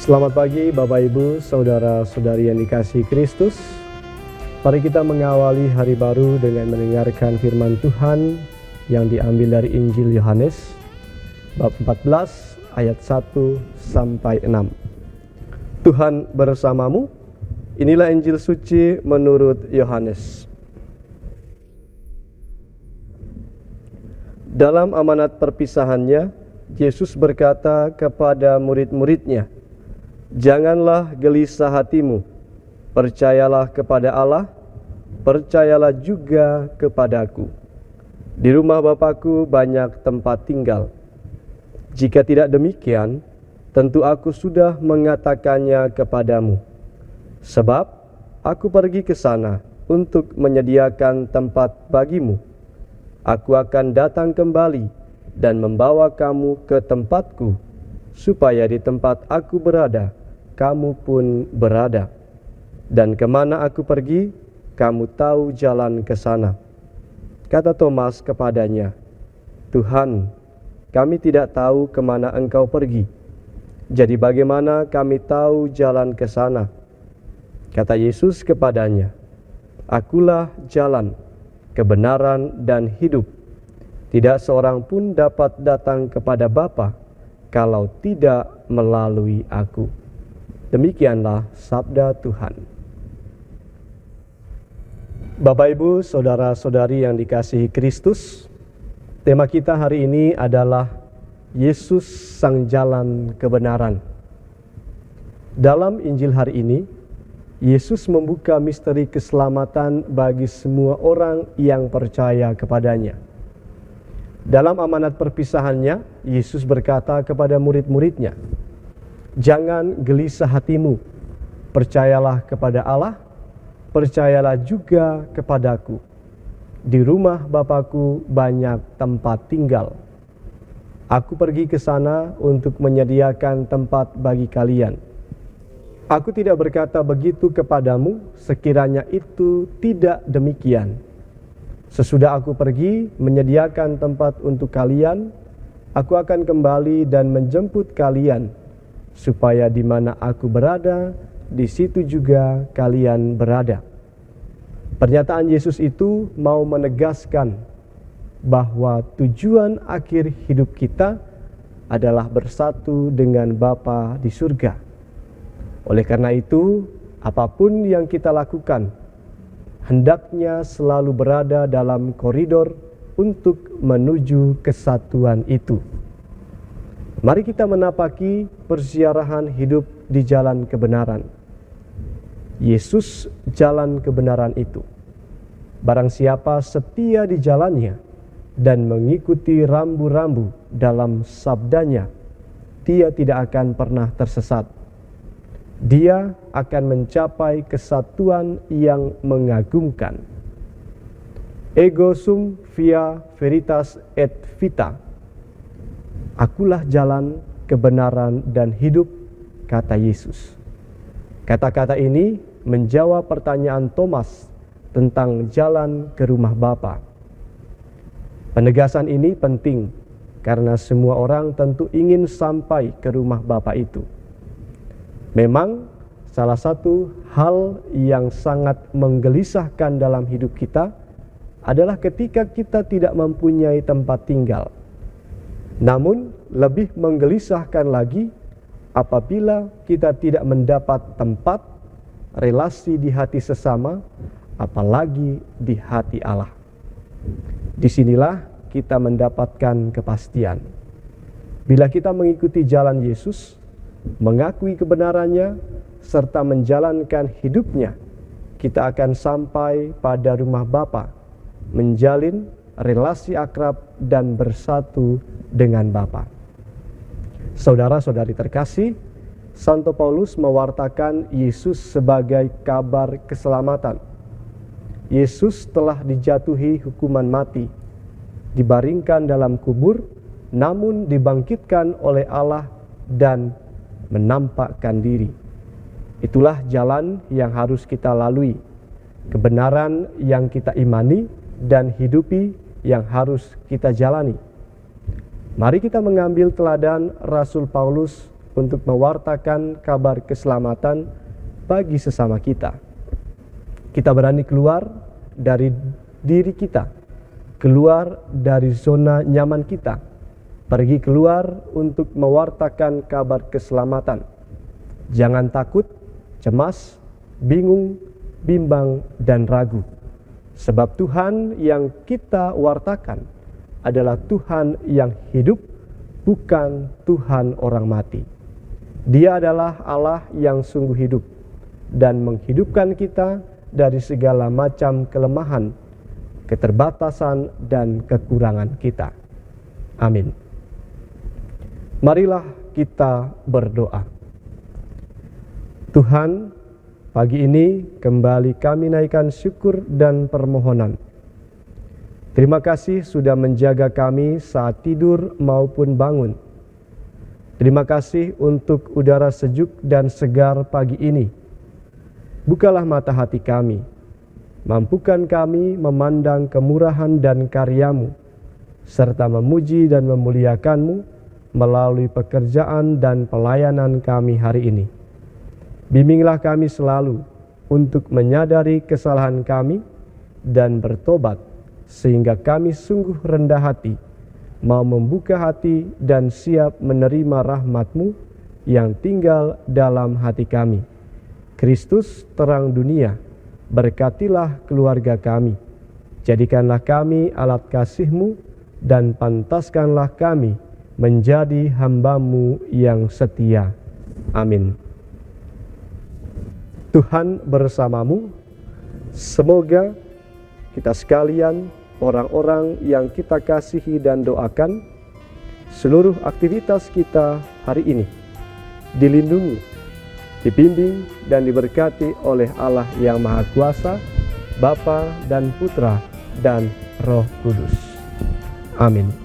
Selamat pagi Bapak Ibu, Saudara-saudari yang dikasihi Kristus. Mari kita mengawali hari baru dengan mendengarkan firman Tuhan yang diambil dari Injil Yohanes bab 14 ayat 1 sampai 6. Tuhan bersamamu. Inilah Injil suci menurut Yohanes. Dalam amanat perpisahannya, Yesus berkata kepada murid-muridnya, "Janganlah gelisah hatimu, percayalah kepada Allah, percayalah juga kepadaku. Di rumah Bapa-Ku banyak tempat tinggal. Jika tidak demikian, tentu aku sudah mengatakannya kepadamu. Sebab aku pergi ke sana untuk menyediakan tempat bagimu. Aku akan datang kembali dan membawa kamu ke tempatku, supaya di tempat aku berada, kamu pun berada. Dan kemana aku pergi, kamu tahu jalan ke sana." Kata Thomas kepadanya, "Tuhan, kami tidak tahu kemana Engkau pergi. Jadi bagaimana kami tahu jalan ke sana?" Kata Yesus kepadanya, "Akulah jalan, kebenaran, dan hidup. Tidak seorang pun dapat datang kepada Bapa kalau tidak melalui aku." Demikianlah sabda Tuhan. Bapak Ibu, saudara-saudari yang dikasihi Kristus, tema kita hari ini adalah Yesus Sang Jalan Kebenaran. Dalam Injil hari ini, Yesus membuka misteri keselamatan bagi semua orang yang percaya kepadanya. Dalam amanat perpisahannya, Yesus berkata kepada murid-muridnya, "Jangan gelisah hatimu, percayalah kepada Allah, percayalah juga kepadaku. Di rumah Bapa-Ku banyak tempat tinggal. Aku pergi ke sana untuk menyediakan tempat bagi kalian. Aku tidak berkata begitu kepadamu sekiranya itu tidak demikian. Sesudah aku pergi menyediakan tempat untuk kalian, aku akan kembali dan menjemput kalian, supaya di mana aku berada, di situ juga kalian berada." Pernyataan Yesus itu mau menegaskan bahwa tujuan akhir hidup kita adalah bersatu dengan Bapa di surga. Oleh karena itu, apapun yang kita lakukan, hendaknya selalu berada dalam koridor untuk menuju kesatuan itu. Mari kita menapaki persiarahan hidup di jalan kebenaran. Yesus jalan kebenaran itu. Barang siapa setia di jalannya dan mengikuti rambu-rambu dalam sabdanya, dia tidak akan pernah tersesat. Dia akan mencapai kesatuan yang mengagumkan. Ego sum via veritas et vita. Akulah jalan, kebenaran, dan hidup, kata Yesus. Kata-kata ini menjawab pertanyaan Thomas tentang jalan ke rumah Bapa. Penegasan ini penting karena semua orang tentu ingin sampai ke rumah Bapa itu. Memang salah satu hal yang sangat menggelisahkan dalam hidup kita adalah ketika kita tidak mempunyai tempat tinggal. Namun lebih menggelisahkan lagi apabila kita tidak mendapat tempat, relasi di hati sesama, apalagi di hati Allah. Disinilah kita mendapatkan kepastian. Bila kita mengikuti jalan Yesus, mengakui kebenarannya, serta menjalankan hidupnya, kita akan sampai pada rumah Bapa, menjalin relasi akrab dan bersatu dengan Bapa. Saudara-saudari terkasih, Santo Paulus mewartakan Yesus sebagai kabar keselamatan. Yesus telah dijatuhi hukuman mati, dibaringkan dalam kubur, namun dibangkitkan oleh Allah dan menampakkan diri. Itulah jalan yang harus kita lalui, kebenaran yang kita imani dan hidupi yang harus kita jalani. Mari kita mengambil teladan Rasul Paulus untuk mewartakan kabar keselamatan bagi sesama kita. Kita berani keluar dari diri kita, keluar dari zona nyaman kita, pergi keluar untuk mewartakan kabar keselamatan. Jangan takut, cemas, bingung, bimbang, dan ragu. Sebab Tuhan yang kita wartakan adalah Tuhan yang hidup, bukan Tuhan orang mati. Dia adalah Allah yang sungguh hidup dan menghidupkan kita dari segala macam kelemahan, keterbatasan, dan kekurangan kita. Amin. Marilah kita berdoa. Tuhan, pagi ini kembali kami naikkan syukur dan permohonan. Terima kasih sudah menjaga kami saat tidur maupun bangun. Terima kasih untuk udara sejuk dan segar pagi ini. Bukalah mata hati kami, mampukan kami memandang kemurahan dan karya-Mu, serta memuji dan memuliakan-Mu melalui pekerjaan dan pelayanan kami hari ini. Bimbinglah kami selalu untuk menyadari kesalahan kami dan bertobat, sehingga kami sungguh rendah hati, mau membuka hati dan siap menerima rahmat-Mu yang tinggal dalam hati kami. Kristus terang dunia, berkatilah keluarga kami. Jadikanlah kami alat kasih-Mu dan pantaskanlah kami menjadi hamba-Mu yang setia. Amin. Tuhan bersamamu. Semoga kita sekalian, orang-orang yang kita kasihi dan doakan, seluruh aktivitas kita hari ini dilindungi, dibimbing, dan diberkati oleh Allah yang Maha Kuasa, Bapa dan Putra dan Roh Kudus. Amin.